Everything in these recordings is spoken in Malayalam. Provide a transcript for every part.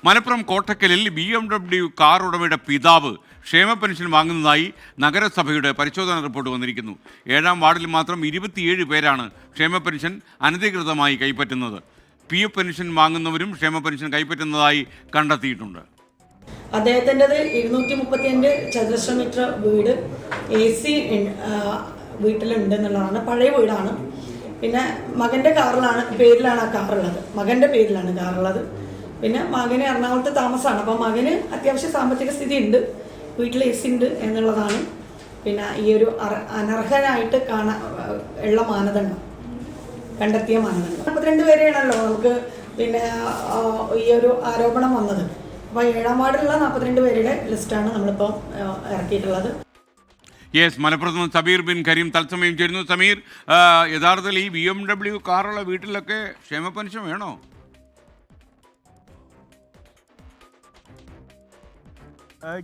മലപ്പുറം കോട്ടക്കലിൽ BMW കാർ ഉടമയുടെ പിതാവ് ക്ഷേമ പെൻഷൻ വാങ്ങുന്നതായി നഗരസഭയുടെ പരിശോധനാ റിപ്പോർട്ട് വന്നിരിക്കുന്നു. 7-ാം വാർഡിൽ മാത്രം 27 പേരാണ് ക്ഷേമ പെൻഷൻ അനധികൃതമായി കൈപ്പറ്റുന്നത്. PF പെൻഷൻ വാങ്ങുന്നവരും ക്ഷേമ പെൻഷൻ കൈപ്പറ്റുന്നതായി കണ്ടെത്തിയിട്ടുണ്ട്. അദ്ദേഹത്തിൻ്റെത് 235 ചതുരശ്ര മീറ്റർ വീട് AC വീട്ടിലുണ്ട് എന്നുള്ളതാണ്. പഴയ വീടാണ്. പിന്നെ മകൻ്റെ പേരിലാണ് ആ കാറുള്ളത്. മകൻ്റെ പേരിലാണ് കാറുള്ളത്. പിന്നെ മകന് എറണാകുളത്ത് താമസമാണ്. അപ്പോൾ മകന് അത്യാവശ്യം സാമ്പത്തിക സ്ഥിതി ഉണ്ട്, വീട്ടിൽ AC ഉണ്ട് എന്നുള്ളതാണ്. പിന്നെ ഈ ഒരു അനർഹനായിട്ട് ഉള്ള മാനദണ്ഡം, കണ്ടെത്തിയ മാനദണ്ഡം 42 പേരെയാണല്ലോ നമുക്ക് പിന്നെ ഈ ഒരു ആരോപണം വന്നത്. അപ്പോൾ 7-ാം വാർഡിലുള്ള 42 പേരുടെ ലിസ്റ്റാണ് നമ്മളിപ്പോൾ ഇറക്കിയിട്ടുള്ളത്. മലപ്പുറത്ത് നിന്ന് സമീർ ബിൻ കരീം തത്സമയം ചേരുന്നു. സമീർ, യഥാർത്ഥത്തിൽ ഈ BMW കാറുള്ള വീട്ടിലൊക്കെ ക്ഷേമ പെൻഷൻ വേണോ?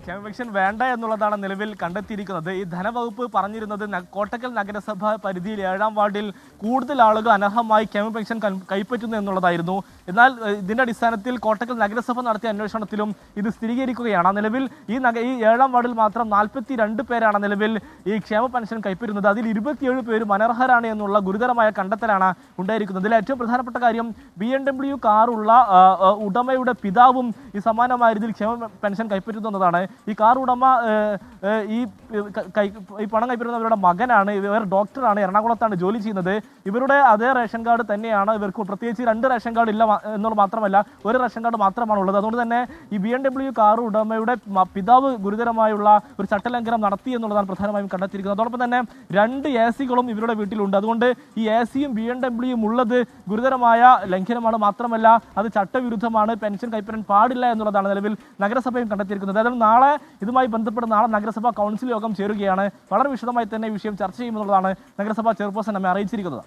ക്ഷേമ പെൻഷൻ വേണ്ട എന്നുള്ളതാണ് നിലവിൽ കണ്ടെത്തിയിരിക്കുന്നത്. ഈ ധനവകുപ്പ് പറഞ്ഞിരുന്നത് കോട്ടക്കൽ നഗരസഭ പരിധിയിൽ 7-ാം വാർഡിൽ കൂടുതൽ ആളുകൾ അനർഹമായി ക്ഷേമ പെൻഷൻ കൈപ്പറ്റുന്നു എന്നുള്ളതായിരുന്നു. എന്നാൽ ഇതിന്റെ അടിസ്ഥാനത്തിൽ കോട്ടക്കൽ നഗരസഭ നടത്തിയ അന്വേഷണത്തിലും ഇത് സ്ഥിരീകരിക്കുകയാണ്. നിലവിൽ ഈ 7-ാം വാർഡിൽ മാത്രം 42 പേരാണ് നിലവിൽ ഈ ക്ഷേമ പെൻഷൻ കൈപ്പറ്റുന്നത്. അതിൽ 27 പേരും അനർഹരാണ് എന്നുള്ള ഗുരുതരമായ കണ്ടെത്തലാണ് ഉണ്ടായിരിക്കുന്നത്. ഇതിൽ ഏറ്റവും പ്രധാനപ്പെട്ട കാര്യം BMW കാറുള്ള ഉടമയുടെ പിതാവും ഈ സമാനമായ രീതിയിൽ ക്ഷേമ പെൻഷൻ കൈപ്പറ്റുന്നതാണ്. ഈ കാർ ഉടമ ഈ പണം കൈപ്പറ്റുന്നവരുടെ മകനാണ്. ഇവർ ഡോക്ടറാണ്, എറണാകുളത്താണ് ജോലി ചെയ്യുന്നത്. ഇവരുടെ അതേ റേഷൻ കാർഡ് തന്നെയാണ് ഇവർക്ക്. പ്രത്യേകിച്ച് 2 റേഷൻ കാർഡ് ഇല്ല എന്നുള്ളത് മാത്രമല്ല, ഒരു റേഷൻ കാർഡ് മാത്രമാണ് ഉള്ളത്. അതുകൊണ്ട് തന്നെ ഈ BMW കാർ ഉടമയുടെ പിതാവ് ഗുരുതരമായുള്ള ഒരു ചട്ടലംഘനം നടത്തി എന്നുള്ളതാണ് പ്രധാനമായും കണ്ടെത്തിയിരിക്കുന്നത്. അതോടൊപ്പം തന്നെ 2 AC-കളും ഇവരുടെ വീട്ടിലുണ്ട്. അതുകൊണ്ട് ഈ AC-യും BMW-യും ഉള്ളത് ഗുരുതരമായ ലംഘനമാണ്. മാത്രമല്ല അത് ചട്ടവിരുദ്ധമാണ്, പെൻഷൻ കൈപ്പറ്റാൻ പാടില്ല എന്നുള്ളതാണ് നിലവിൽ നഗരസഭയും കണ്ടെത്തിയിരിക്കുന്നത്. അതായത് നാളെ ഇതുമായി ബന്ധപ്പെട്ട് നഗരസഭാ കൗൺസിൽ യോഗം ചേരുകയാണ്. വളരെ വിശദമായി തന്നെ ഈ വിഷയം ചർച്ച ചെയ്യുമെന്നുള്ളതാണ് നഗരസഭാ ചെയർപേഴ്സൺ നമ്മെ അറിയിച്ചിരിക്കുന്നത്.